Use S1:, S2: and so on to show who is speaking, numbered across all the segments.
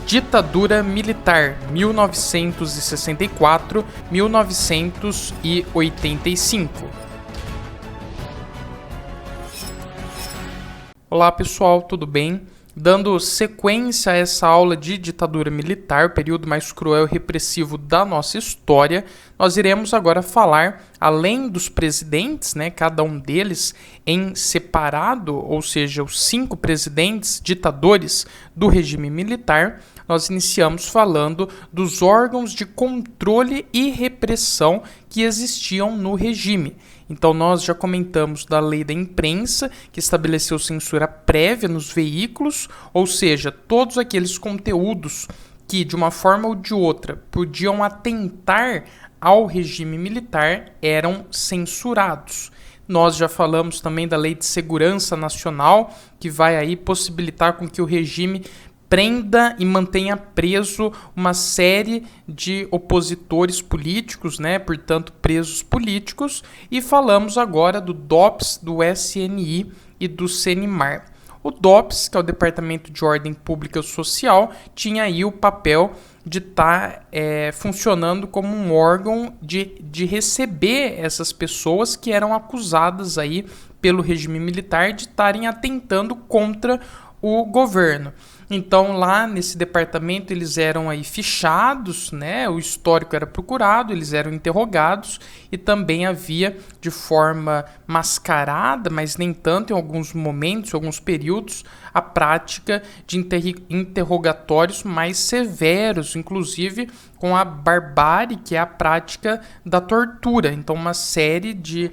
S1: Ditadura Militar, 1964-1985. Olá pessoal, tudo bem? Dando sequência a essa aula de ditadura militar, o período mais cruel e repressivo da nossa história, nós iremos agora falar, além dos presidentes, cada um deles em separado, ou seja, os 5 presidentes ditadores do regime militar, nós iniciamos falando dos órgãos de controle e repressão que existiam no regime. Então, nós já comentamos da lei da imprensa, que estabeleceu censura prévia nos veículos, ou seja, todos aqueles conteúdos que, de uma forma ou de outra, podiam atentar ao regime militar eram censurados. Nós já falamos também da Lei de Segurança Nacional, que vai aí possibilitar com que o regime prenda e mantenha preso uma série de opositores políticos, portanto presos políticos, e falamos agora do DOPS, do SNI e do CNMAR. O DOPS, que é o Departamento de Ordem Pública Social, tinha aí o papel de estar funcionando como um órgão de receber essas pessoas que eram acusadas aí pelo regime militar de estarem atentando contra o governo. Então, lá nesse departamento, eles eram aí fichados, o histórico era procurado, eles eram interrogados e também havia, de forma mascarada, mas nem tanto em alguns momentos, em alguns períodos, a prática de interrogatórios mais severos, inclusive com a barbárie, que é a prática da tortura. Então, uma série de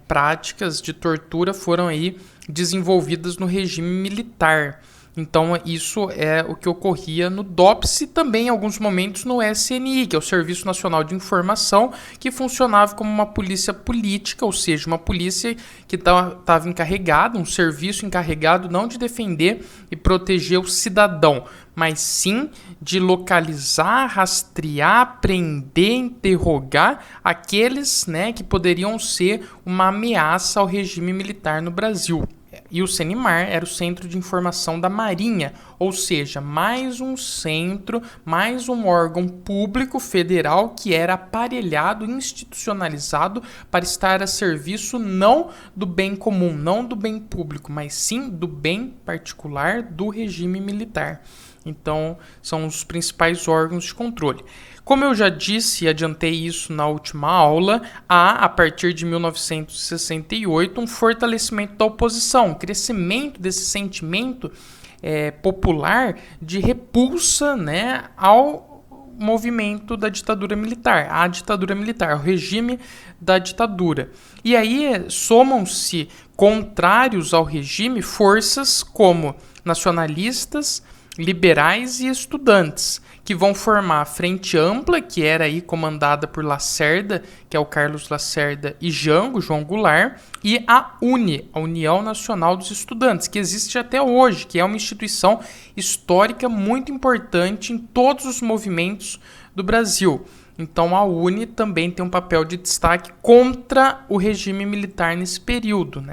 S1: práticas de tortura foram aí desenvolvidas no regime militar. Então, isso é o que ocorria no DOPS e também, em alguns momentos, no SNI, que é o Serviço Nacional de Informação, que funcionava como uma polícia política, ou seja, uma polícia que estava encarregada, um serviço encarregado não de defender e proteger o cidadão, mas sim de localizar, rastrear, prender, interrogar aqueles que poderiam ser uma ameaça ao regime militar no Brasil. E o CNMAR era o Centro de Informação da Marinha, ou seja, mais um centro, mais um órgão público federal que era aparelhado, institucionalizado para estar a serviço não do bem comum, não do bem público, mas sim do bem particular do regime militar. Então, são os principais órgãos de controle. Como eu já disse e adiantei isso na última aula, há, a partir de 1968, um fortalecimento da oposição, um crescimento desse sentimento popular de repulsa ao movimento da ditadura militar, à ditadura militar, ao regime da ditadura. E aí somam-se contrários ao regime forças como nacionalistas, liberais e estudantes, que vão formar a Frente Ampla, que era aí comandada por Lacerda, que é o Carlos Lacerda e João Goulart, e a UNE, a União Nacional dos Estudantes, que existe até hoje, que é uma instituição histórica muito importante em todos os movimentos do Brasil. Então a UNE também tem um papel de destaque contra o regime militar nesse período,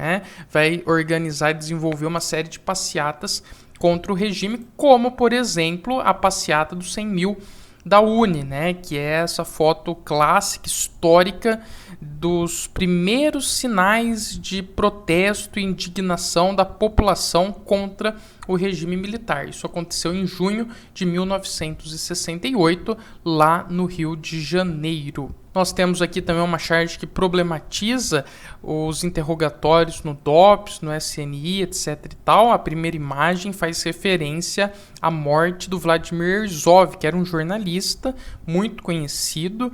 S1: Vai organizar e desenvolver uma série de passeatas contra o regime, como, por exemplo, a passeata dos 100 mil da UNE, que é essa foto clássica, histórica, dos primeiros sinais de protesto e indignação da população contra o regime militar. Isso aconteceu em junho de 1968, lá no Rio de Janeiro. Nós temos aqui também uma charge que problematiza os interrogatórios no DOPS, no SNI, etc. e tal. A primeira imagem faz referência à morte do Vladimir Herzog, que era um jornalista muito conhecido,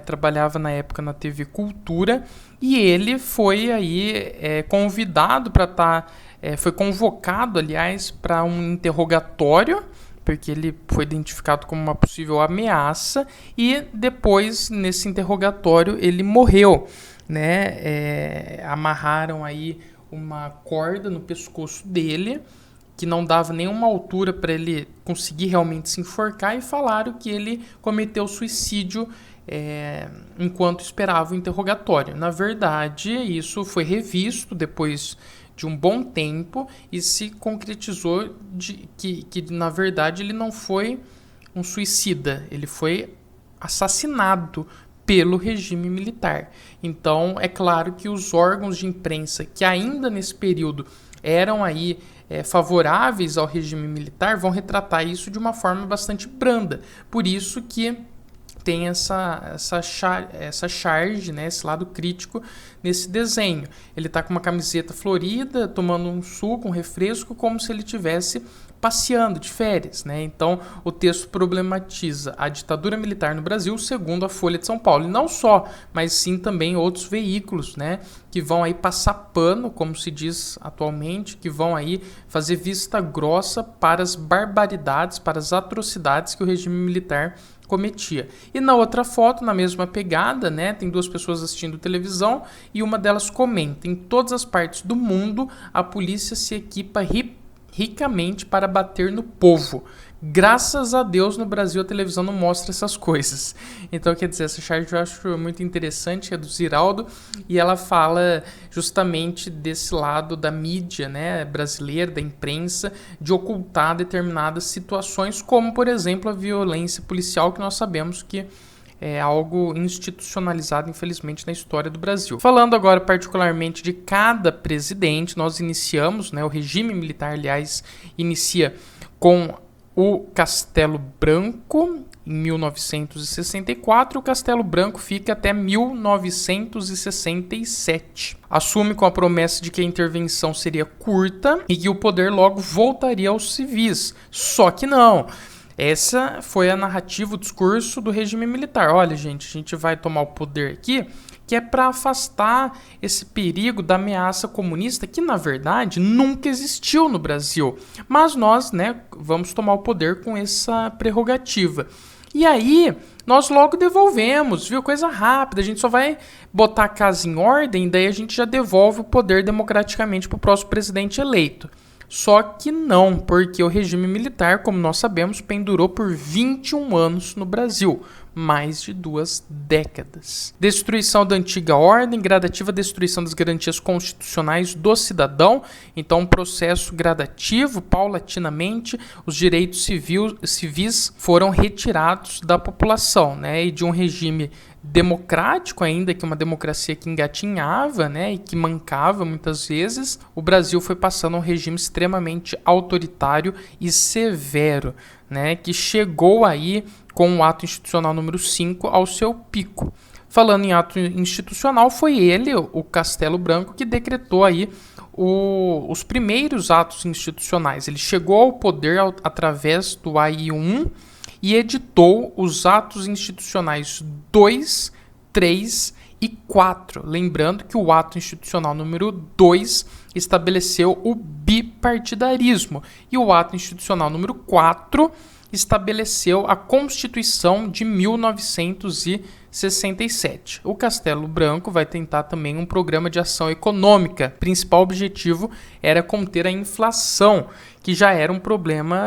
S1: trabalhava na época na TV Cultura, e ele foi aí convidado para estar, foi convocado, aliás, para um interrogatório, porque ele foi identificado como uma possível ameaça, e depois, nesse interrogatório, ele morreu, amarraram aí uma corda no pescoço dele, que não dava nenhuma altura para ele conseguir realmente se enforcar, e falaram que ele cometeu suicídio enquanto esperava o interrogatório. Na verdade, isso foi revisto depois de um bom tempo e se concretizou que na verdade, ele não foi um suicida, ele foi assassinado pelo regime militar. Então, é claro que os órgãos de imprensa que ainda nesse período eram aí favoráveis ao regime militar vão retratar isso de uma forma bastante branda. Por isso que tem essa charge, né, esse lado crítico nesse desenho. Ele está com uma camiseta florida, tomando um suco, um refresco, como se ele estivesse passeando de férias, né? Então, o texto problematiza a ditadura militar no Brasil, segundo a Folha de São Paulo. E não só, mas sim também outros veículos, né, que vão aí passar pano, como se diz atualmente, que vão aí fazer vista grossa para as barbaridades, para as atrocidades que o regime militar cometia. E na outra foto, na mesma pegada, né, tem duas pessoas assistindo televisão e uma delas comenta: em todas as partes do mundo, a polícia se equipa ricamente para bater no povo. Graças a Deus, no Brasil, a televisão não mostra essas coisas. Então, quer dizer, essa charge eu acho muito interessante, é do Ziraldo, e ela fala justamente desse lado da mídia, né, brasileira, da imprensa, de ocultar determinadas situações, como, por exemplo, a violência policial, que nós sabemos que é algo institucionalizado, infelizmente, na história do Brasil. Falando agora particularmente de cada presidente, nós iniciamos, né, o regime militar, aliás, inicia com o Castelo Branco, em 1964, e o Castelo Branco fica até 1967. Assume com a promessa de que a intervenção seria curta e que o poder logo voltaria aos civis. Só que não. Essa foi a narrativa, o discurso do regime militar. Olha, gente, a gente vai tomar o poder aqui, que é para afastar esse perigo da ameaça comunista, que na verdade nunca existiu no Brasil. Mas nós, né, vamos tomar o poder com essa prerrogativa. E aí, nós logo devolvemos, viu? Coisa rápida, a gente só vai botar a casa em ordem, daí a gente já devolve o poder democraticamente para o próximo presidente eleito. Só que não, porque o regime militar, como nós sabemos, pendurou por 21 anos no Brasil, mais de 2 décadas. Destruição da antiga ordem, gradativa destruição das garantias constitucionais do cidadão, então um processo gradativo, paulatinamente, os direitos civis foram retirados da população, né, e de um regime democrático, ainda que uma democracia que engatinhava, né, e que mancava muitas vezes, o Brasil foi passando a um regime extremamente autoritário e severo, né, que chegou aí com o ato institucional número 5 ao seu pico. Falando em ato institucional, foi ele, o Castelo Branco, que decretou aí os primeiros atos institucionais. Ele chegou ao poder através do AI-1 e editou os atos institucionais 2, 3 e 4. Lembrando que o ato institucional número 2 estabeleceu o bipartidarismo e o ato institucional número 4 estabeleceu a Constituição de 1967. O Castelo Branco vai tentar também um programa de ação econômica. O principal objetivo era conter a inflação, que já era um problema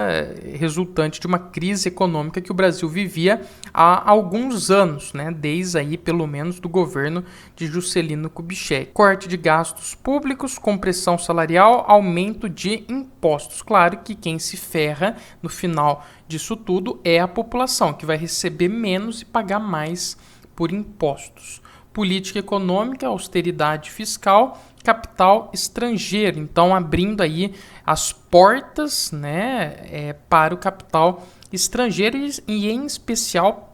S1: resultante de uma crise econômica que o Brasil vivia há alguns anos, né? Desde aí, pelo menos, do governo de Juscelino Kubitschek. Corte de gastos públicos, compressão salarial, aumento de impostos. Claro que quem se ferra no final disso tudo é a população, que vai receber menos e pagar mais por impostos. Política econômica, austeridade fiscal, capital estrangeiro. Então, abrindo aí as portas, né, para o capital estrangeiro e em especial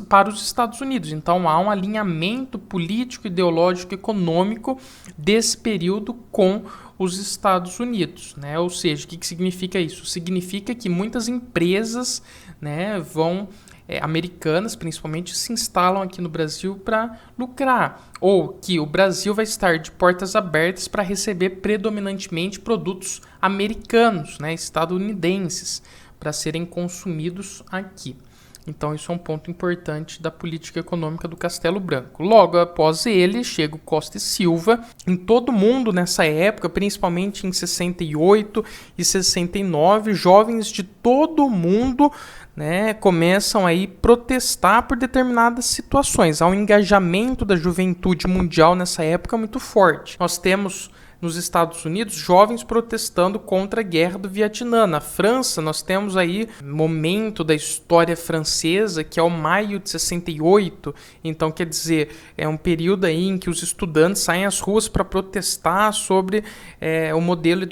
S1: para os Estados Unidos. Então, há um alinhamento político, ideológico, econômico desse período com os Estados Unidos, né? Ou seja, o que significa isso? Significa que muitas empresas, né, americanas principalmente, se instalam aqui no Brasil para lucrar, ou que o Brasil vai estar de portas abertas para receber predominantemente produtos americanos, né, estadunidenses, para serem consumidos aqui. Então, isso é um ponto importante da política econômica do Castelo Branco. Logo após ele, chega o Costa e Silva. Em todo mundo, nessa época, principalmente em 68 e 69, jovens de todo mundo, né, começam aí a protestar por determinadas situações. Há um engajamento da juventude mundial nessa época muito forte. Nós temos nos Estados Unidos, jovens protestando contra a guerra do Vietnã. Na França, nós temos aí momento da história francesa, que é o maio de 68. Então, quer dizer, é um período aí em que os estudantes saem às ruas para protestar sobre o modelo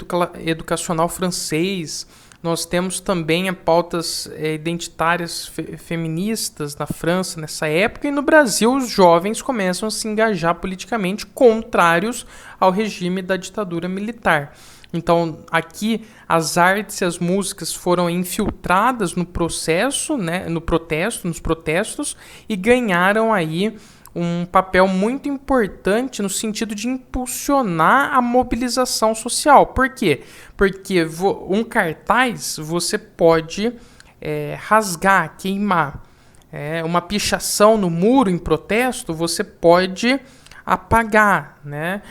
S1: educacional francês. Nós temos também pautas identitárias feministas na França nessa época, e no Brasil os jovens começam a se engajar politicamente contrários ao regime da ditadura militar. Então, aqui as artes e as músicas foram infiltradas no processo, né, nos protestos, e ganharam aí um papel muito importante no sentido de impulsionar a mobilização social. Por quê? Porque um cartaz você pode rasgar, queimar. Uma pichação no muro em protesto você pode apagar, né?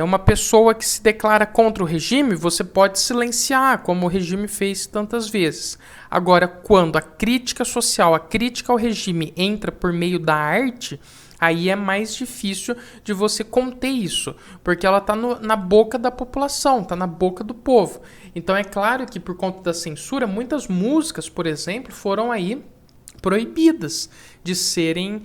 S1: Uma pessoa que se declara contra o regime, você pode silenciar, como o regime fez tantas vezes. Agora, quando a crítica social, a crítica ao regime entra por meio da arte, aí é mais difícil de você conter isso, porque ela está na boca da população, está na boca do povo. Então é claro que por conta da censura, muitas músicas, por exemplo, foram aí proibidas de serem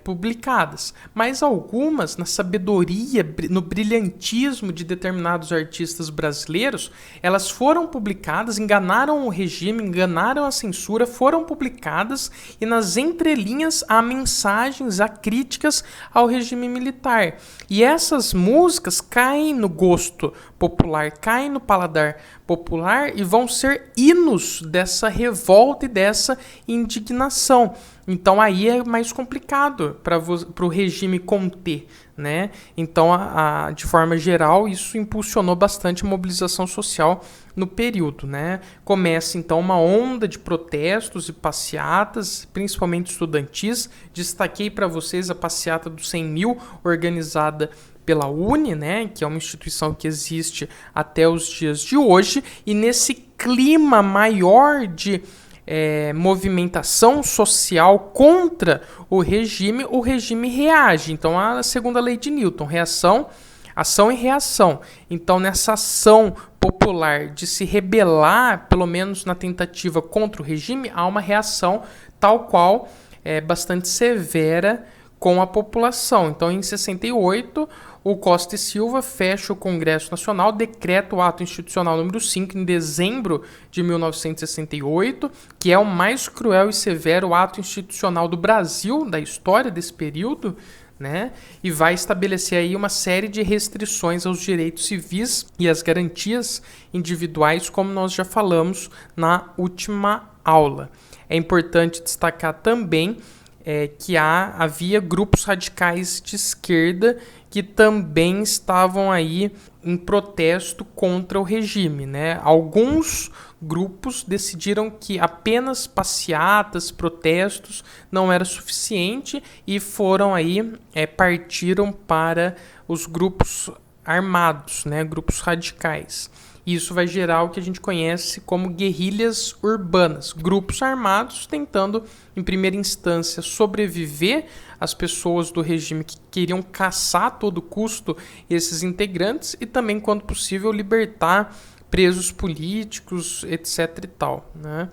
S1: publicadas, mas algumas, na sabedoria, no brilhantismo de determinados artistas brasileiros, elas foram publicadas, enganaram o regime, enganaram a censura, foram publicadas, e nas entrelinhas há mensagens, há críticas ao regime militar. E essas músicas caem no gosto popular, caem no paladar popular e vão ser hinos dessa revolta e dessa indignação. Então aí é mais complicado para o regime conter, né? Então, de forma geral, isso impulsionou bastante a mobilização social no período, né? Começa então uma onda de protestos e passeatas, principalmente estudantis. Destaquei para vocês a passeata dos 100 mil, organizada pela UNE, né, que é uma instituição que existe até os dias de hoje, e nesse clima maior de movimentação social contra o regime reage. Então, a segunda lei de Newton, ação e reação. Então, nessa ação popular de se rebelar, pelo menos na tentativa contra o regime, há uma reação tal qual bastante severa com a população. Então, em 68, o Costa e Silva fecha o Congresso Nacional, decreta o ato institucional número 5 em dezembro de 1968, que é o mais cruel e severo ato institucional do Brasil, da história desse período, né? E vai estabelecer aí uma série de restrições aos direitos civis e às garantias individuais, como nós já falamos na última aula. É importante destacar também que havia grupos radicais de esquerda que também estavam aí em protesto contra o regime, né? Alguns grupos decidiram que apenas passeatas, protestos não era suficiente e partiram para os grupos armados, né? Grupos radicais. Isso vai gerar o que a gente conhece como guerrilhas urbanas, grupos armados tentando, em primeira instância, sobreviver às pessoas do regime que queriam caçar a todo custo esses integrantes e também, quando possível, libertar presos políticos, etc. e tal, né?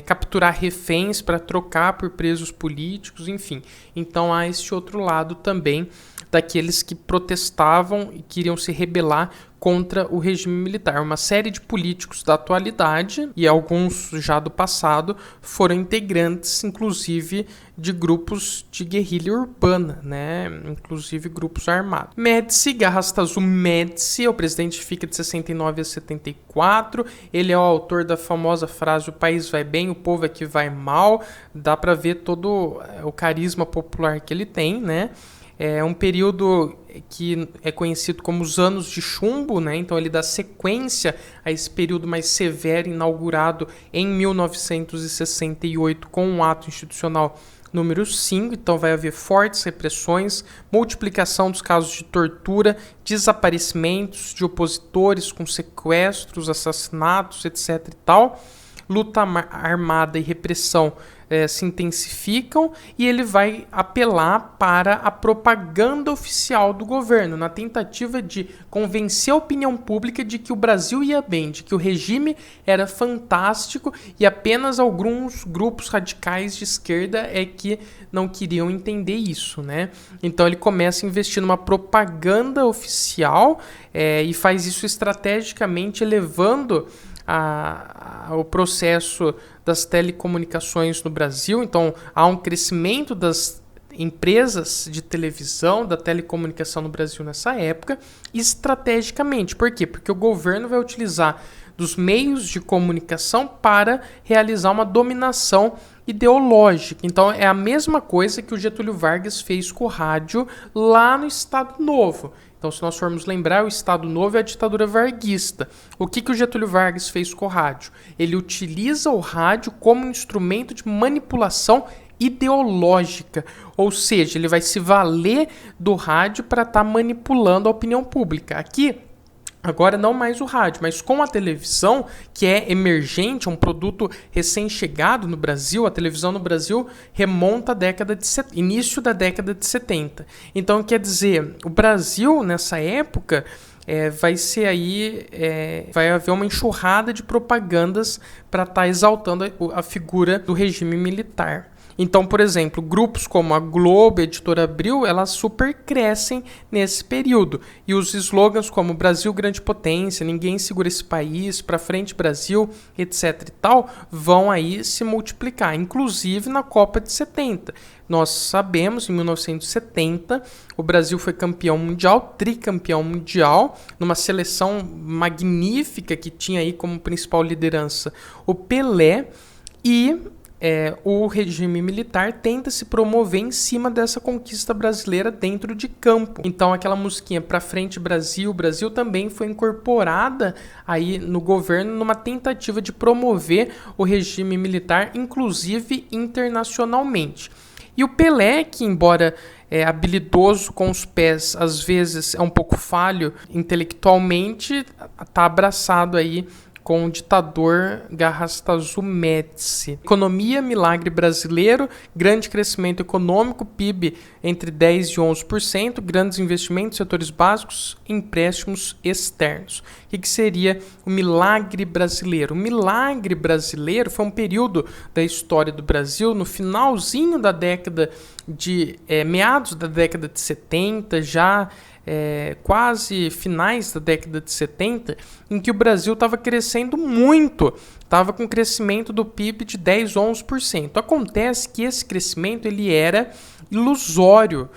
S1: Capturar reféns para trocar por presos políticos, enfim. Então há este outro lado também daqueles que protestavam e queriam se rebelar contra o regime militar. Uma série de políticos da atualidade e alguns já do passado foram integrantes, inclusive, de grupos de guerrilha urbana, né? Inclusive grupos armados. Médici, Garrastazu Médici, o presidente fica de 69 a 74. Ele é o autor da famosa frase: o país vai bem, o povo é que vai mal. Dá para ver todo o carisma popular que ele tem, né? É um período que é conhecido como os anos de chumbo, né? Então ele dá sequência a esse período mais severo, inaugurado em 1968 com o ato institucional número 5. Então vai haver fortes repressões, multiplicação dos casos de tortura, desaparecimentos de opositores com sequestros, assassinatos, etc. e tal. luta armada e repressão se intensificam, e ele vai apelar para a propaganda oficial do governo, na tentativa de convencer a opinião pública de que o Brasil ia bem, de que o regime era fantástico, e apenas alguns grupos radicais de esquerda é que não queriam entender isso, né? Então ele começa a investir numa propaganda oficial e faz isso estrategicamente, elevando o processo das telecomunicações no Brasil. Então há um crescimento das empresas de televisão, da telecomunicação no Brasil nessa época, estrategicamente. Por quê? Porque o governo vai utilizar dos meios de comunicação para realizar uma dominação ideológica. Então é a mesma coisa que o Getúlio Vargas fez com o rádio lá no Estado Novo. Então, se nós formos lembrar, o Estado Novo é a ditadura varguista. O que o Getúlio Vargas fez com o rádio? Ele utiliza o rádio como instrumento de manipulação ideológica, ou seja, ele vai se valer do rádio para estar manipulando a opinião pública. Aqui, agora não mais o rádio, mas com a televisão, que é emergente, um produto recém-chegado no Brasil. A televisão no Brasil remonta à início da década de 70. Então, quer dizer, o Brasil, nessa época, vai haver uma enxurrada de propagandas para estar exaltando a figura do regime militar. Então, por exemplo, grupos como a Globo, a Editora Abril, elas super crescem nesse período. E os slogans como Brasil grande potência, ninguém segura esse país, pra frente Brasil, etc e tal, vão aí se multiplicar, inclusive na Copa de 70. Nós sabemos, em 1970, o Brasil foi campeão mundial, tricampeão mundial, numa seleção magnífica que tinha aí como principal liderança o Pelé, e o regime militar tenta se promover em cima dessa conquista brasileira dentro de campo. Então aquela musiquinha Pra Frente Brasil, Brasil também foi incorporada aí no governo numa tentativa de promover o regime militar, inclusive internacionalmente. E o Pelé, que embora habilidoso com os pés, às vezes é um pouco falho intelectualmente, está abraçado aí com o ditador Garrastazu Médici. Economia, milagre brasileiro, grande crescimento econômico, PIB entre 10% e 11%, grandes investimentos, setores básicos, empréstimos externos. O que seria o milagre brasileiro? O milagre brasileiro foi um período da história do Brasil, no finalzinho da década de... meados da década de 70, já... quase finais da década de 70, em que o Brasil estava crescendo muito, estava com crescimento do PIB de 10, 11%. Acontece que esse crescimento ele era ilusório.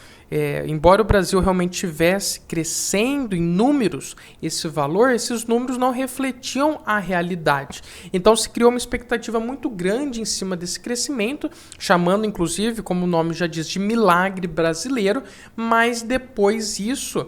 S1: Embora o Brasil realmente estivesse crescendo em números, esses números não refletiam a realidade. Então se criou uma expectativa muito grande em cima desse crescimento, chamando inclusive, como o nome já diz, de milagre brasileiro, mas depois isso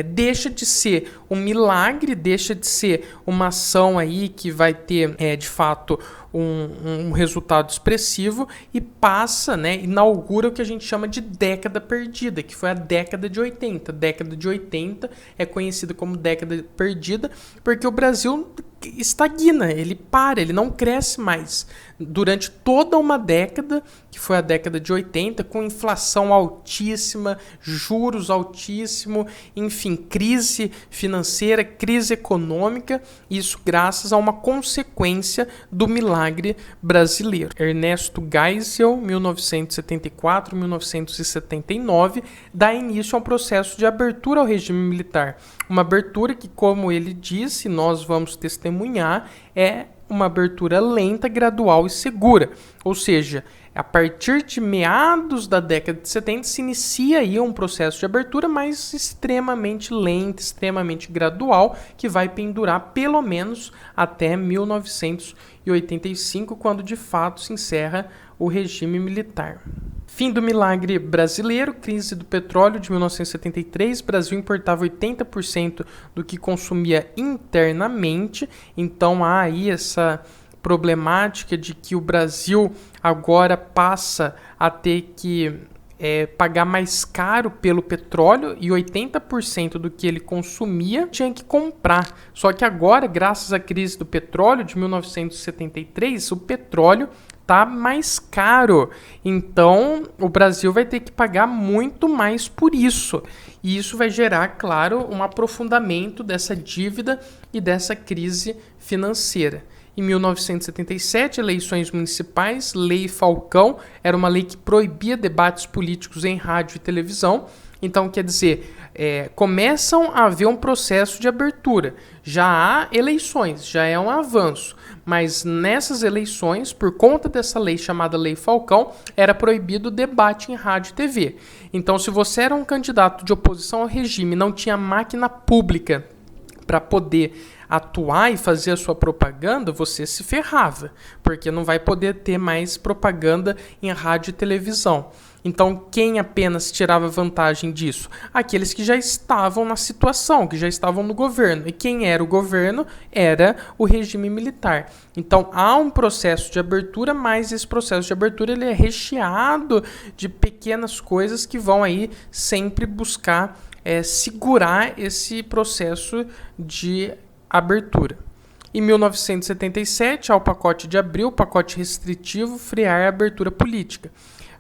S1: deixa de ser um milagre, deixa de ser uma ação aí que vai ter, de fato, um resultado expressivo, e passa, inaugura o que a gente chama de década perdida, que foi a década de 80. A década de 80 é conhecida como década perdida porque o Brasil estagna, ele para, ele não cresce mais. Durante toda uma década, que foi a década de 80, com inflação altíssima, juros altíssimos, enfim, crise financeira, crise econômica, isso graças a uma consequência do milagre brasileiro. Ernesto Geisel, 1974-1979, dá início a um processo de abertura ao regime militar. Uma abertura que, como ele disse, nós vamos testemunhar, é uma abertura lenta, gradual e segura. Ou seja, a partir de meados da década de 70 se inicia aí um processo de abertura, mas extremamente lento, extremamente gradual, que vai pendurar pelo menos até 1985, quando de fato se encerra o regime militar. Fim do milagre brasileiro, crise do petróleo de 1973, o Brasil importava 80% do que consumia internamente, então há aí essa problemática de que o Brasil agora passa a ter que pagar mais caro pelo petróleo e 80% do que ele consumia tinha que comprar. Só que agora, graças à crise do petróleo de 1973, o petróleo tá mais caro. Então, o Brasil vai ter que pagar muito mais por isso. E isso vai gerar, claro, um aprofundamento dessa dívida e dessa crise financeira. Em 1977, eleições municipais, Lei Falcão, era uma lei que proibia debates políticos em rádio e televisão. Então, quer dizer, começam a haver um processo de abertura. Já há eleições, já é um avanço. Mas nessas eleições, por conta dessa lei chamada Lei Falcão, era proibido o debate em rádio e TV. Então, se você era um candidato de oposição ao regime e não tinha máquina pública para poder atuar e fazer a sua propaganda, você se ferrava, porque não vai poder ter mais propaganda em rádio e televisão. Então, quem apenas tirava vantagem disso? Aqueles que já estavam na situação, que já estavam no governo. E quem era o governo? Era o regime militar. Então, há um processo de abertura, mas esse processo de abertura ele é recheado de pequenas coisas que vão aí sempre buscar segurar esse processo de abertura. Em 1977, há o pacote de abril, pacote restritivo, frear a abertura política.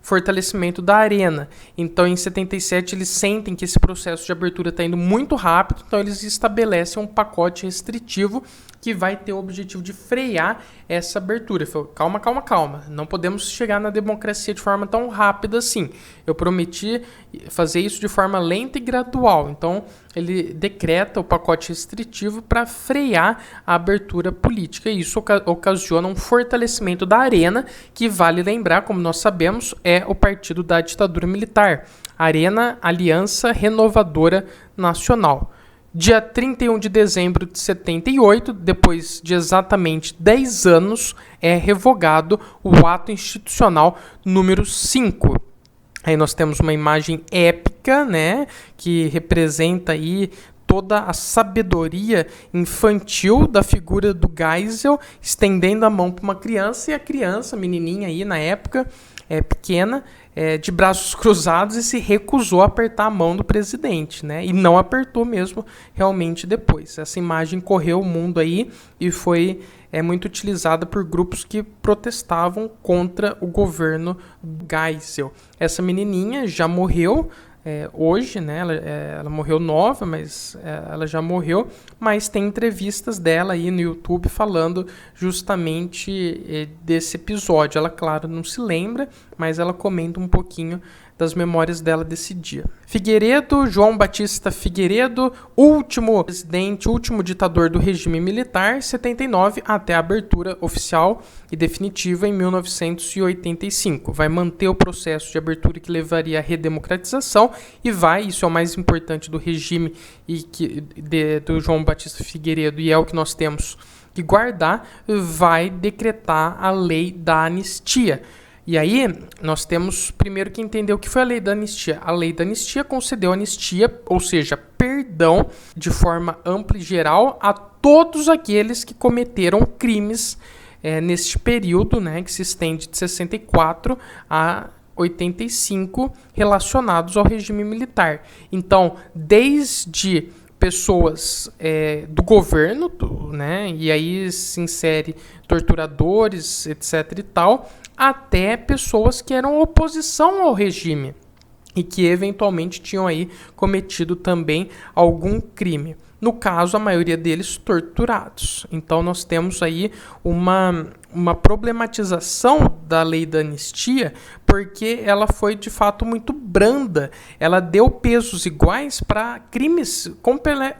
S1: Fortalecimento da arena. Então, em 77, eles sentem que esse processo de abertura está indo muito rápido, então eles estabelecem um pacote restritivo que vai ter o objetivo de frear essa abertura. Calma, calma, calma. Não podemos chegar na democracia de forma tão rápida assim. Eu prometi fazer isso de forma lenta e gradual. Então, ele decreta o pacote restritivo para frear a abertura política. E isso ocasiona um fortalecimento da arena, que vale lembrar, como nós sabemos, é o partido da ditadura militar. Arena Aliança Renovadora Nacional. Dia 31 de dezembro de 78, depois de exatamente 10 anos, é revogado o ato institucional número 5. Aí nós temos uma imagem épica, né, que representa aí toda a sabedoria infantil da figura do Geisel, estendendo a mão para uma criança, e a criança, menininha aí na época, pequena, de braços cruzados, e se recusou a apertar a mão do presidente, né? E não apertou mesmo realmente depois. Essa imagem correu o mundo aí e foi muito utilizada por grupos que protestavam contra o governo Geisel. Essa menininha já morreu hoje, né? Ela morreu nova, mas ela já morreu, mas tem entrevistas dela aí no YouTube falando justamente desse episódio. Ela, claro, não se lembra, mas ela comenta um pouquinho das memórias dela desse dia. Figueiredo, João Batista Figueiredo, último presidente, último ditador do regime militar, 79 até a abertura oficial e definitiva em 1985. Vai manter o processo de abertura que levaria à redemocratização e isso é o mais importante do regime do João Batista Figueiredo, e é o que nós temos que guardar, vai decretar a lei da anistia. E aí, nós temos primeiro que entender o que foi a lei da anistia. A lei da anistia concedeu anistia, ou seja, perdão de forma ampla e geral a todos aqueles que cometeram crimes neste período, né, que se estende de 64 a 85, relacionados ao regime militar. Então, desde pessoas do governo, né, e aí se insere torturadores, etc. e tal, até pessoas que eram oposição ao regime e que eventualmente tinham aí cometido também algum crime. No caso, a maioria deles torturados. Então, nós temos aí uma problematização da lei da anistia, porque ela foi, de fato, muito branda. Ela deu pesos iguais para crimes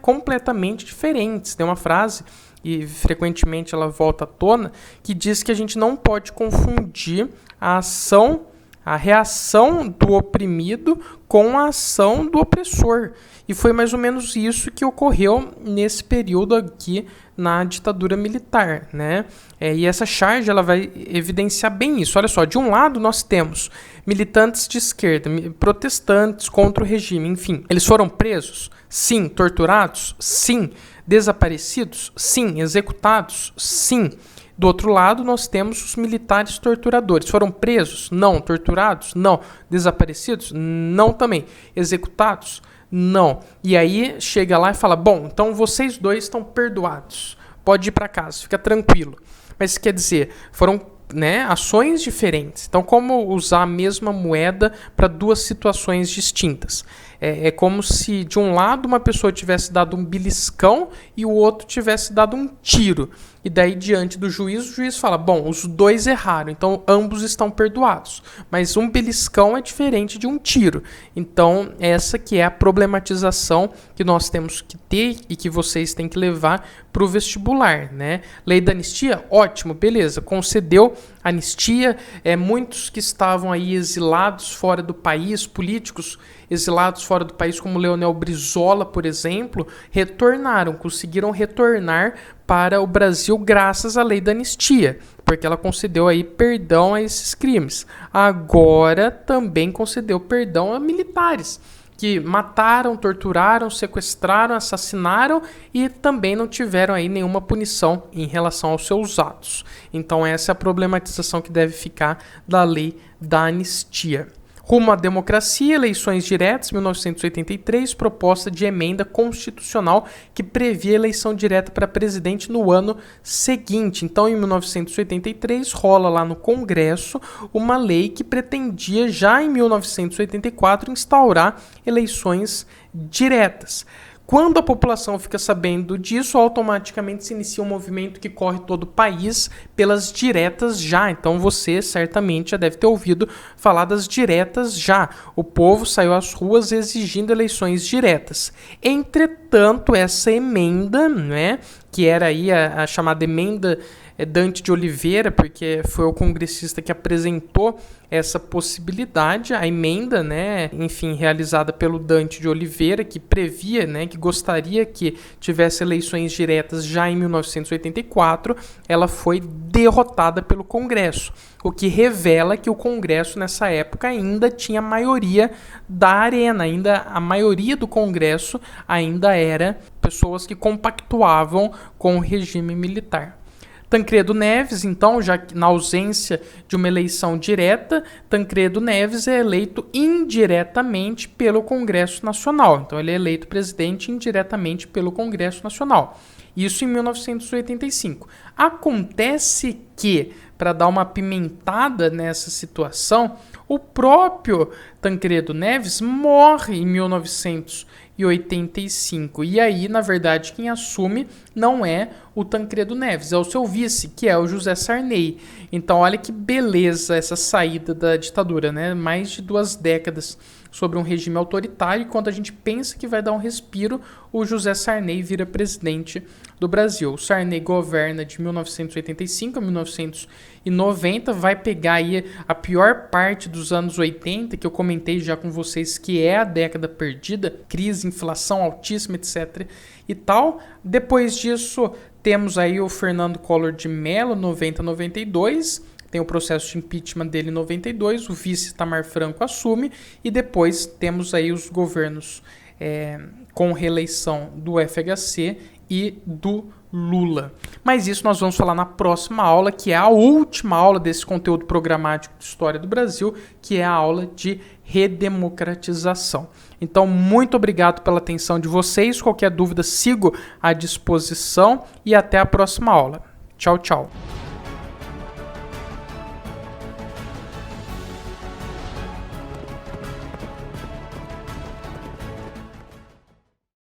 S1: completamente diferentes. Tem uma frase, e frequentemente ela volta à tona, que diz que a gente não pode confundir a reação do oprimido com a ação do opressor. E foi mais ou menos isso que ocorreu nesse período aqui na ditadura militar, né? E essa charge ela vai evidenciar bem isso. Olha só, de um lado nós temos militantes de esquerda, protestantes contra o regime, enfim. Eles foram presos? Sim. Torturados? Sim. Desaparecidos? Sim. Executados? Sim. Do outro lado, nós temos os militares torturadores. Foram presos? Não. Torturados? Não. Desaparecidos? Não também. Executados? Não. E aí chega lá e fala, bom, então vocês dois estão perdoados. Pode ir para casa, fica tranquilo. Mas quer dizer, foram ações diferentes. Então, como usar a mesma moeda para duas situações distintas? É como se, de um lado, uma pessoa tivesse dado um beliscão e o outro tivesse dado um tiro. E daí, diante do juiz, o juiz fala, bom, os dois erraram, então ambos estão perdoados. Mas um beliscão é diferente de um tiro. Então, essa que é a problematização que nós temos que ter e que vocês têm que levar para o vestibular, né? Lei da anistia, ótimo, beleza, concedeu anistia. Muitos que estavam aí exilados fora do país, políticos exilados fora do país, como Leonel Brizola, por exemplo, retornaram, conseguiram retornar para o Brasil graças à lei da anistia, porque ela concedeu aí perdão a esses crimes. Agora também concedeu perdão a militares que mataram, torturaram, sequestraram, assassinaram e também não tiveram aí nenhuma punição em relação aos seus atos. Então essa é a problematização que deve ficar da lei da anistia. Rumo à democracia, eleições diretas, 1983, proposta de emenda constitucional que previa eleição direta para presidente no ano seguinte. Então, em 1983, rola lá no Congresso uma lei que pretendia, já em 1984, instaurar eleições diretas. Quando a população fica sabendo disso, automaticamente se inicia um movimento que corre todo o país pelas diretas já. Então você certamente já deve ter ouvido falar das diretas já. O povo saiu às ruas exigindo eleições diretas. Entretanto, essa emenda, que era aí a chamada emenda Dante de Oliveira, porque foi o congressista que apresentou essa possibilidade, a emenda, realizada pelo Dante de Oliveira, que previa, que gostaria que tivesse eleições diretas já em 1984, ela foi derrotada pelo Congresso, o que revela que o Congresso nessa época ainda tinha maioria da arena, a maioria do Congresso ainda era pessoas que compactuavam com o regime militar. Tancredo Neves, então, já que na ausência de uma eleição direta, Tancredo Neves é eleito indiretamente pelo Congresso Nacional. Então, ele é eleito presidente indiretamente pelo Congresso Nacional. Isso em 1985. Acontece que, para dar uma apimentada nessa situação, o próprio Tancredo Neves morre em 1985. E aí, na verdade, quem assume não é o Tancredo Neves, é o seu vice, que é o José Sarney. Então, olha que beleza essa saída da ditadura, Mais de 2 décadas sobre um regime autoritário, e quando a gente pensa que vai dar um respiro, o José Sarney vira presidente do Brasil. O Sarney governa de 1985 a 1990, vai pegar aí a pior parte dos anos 80, que eu comentei já com vocês, que é a década perdida, crise, inflação altíssima, etc. e tal. Depois disso, temos aí o Fernando Collor de Mello, 90-92, tem o processo de impeachment dele em 92, o vice Itamar Franco assume, e depois temos aí os governos com reeleição do FHC e do Lula. Mas isso nós vamos falar na próxima aula, que é a última aula desse conteúdo programático de História do Brasil, que é a aula de redemocratização. Então, muito obrigado pela atenção de vocês. Qualquer dúvida, sigo à disposição e até a próxima aula. Tchau, tchau.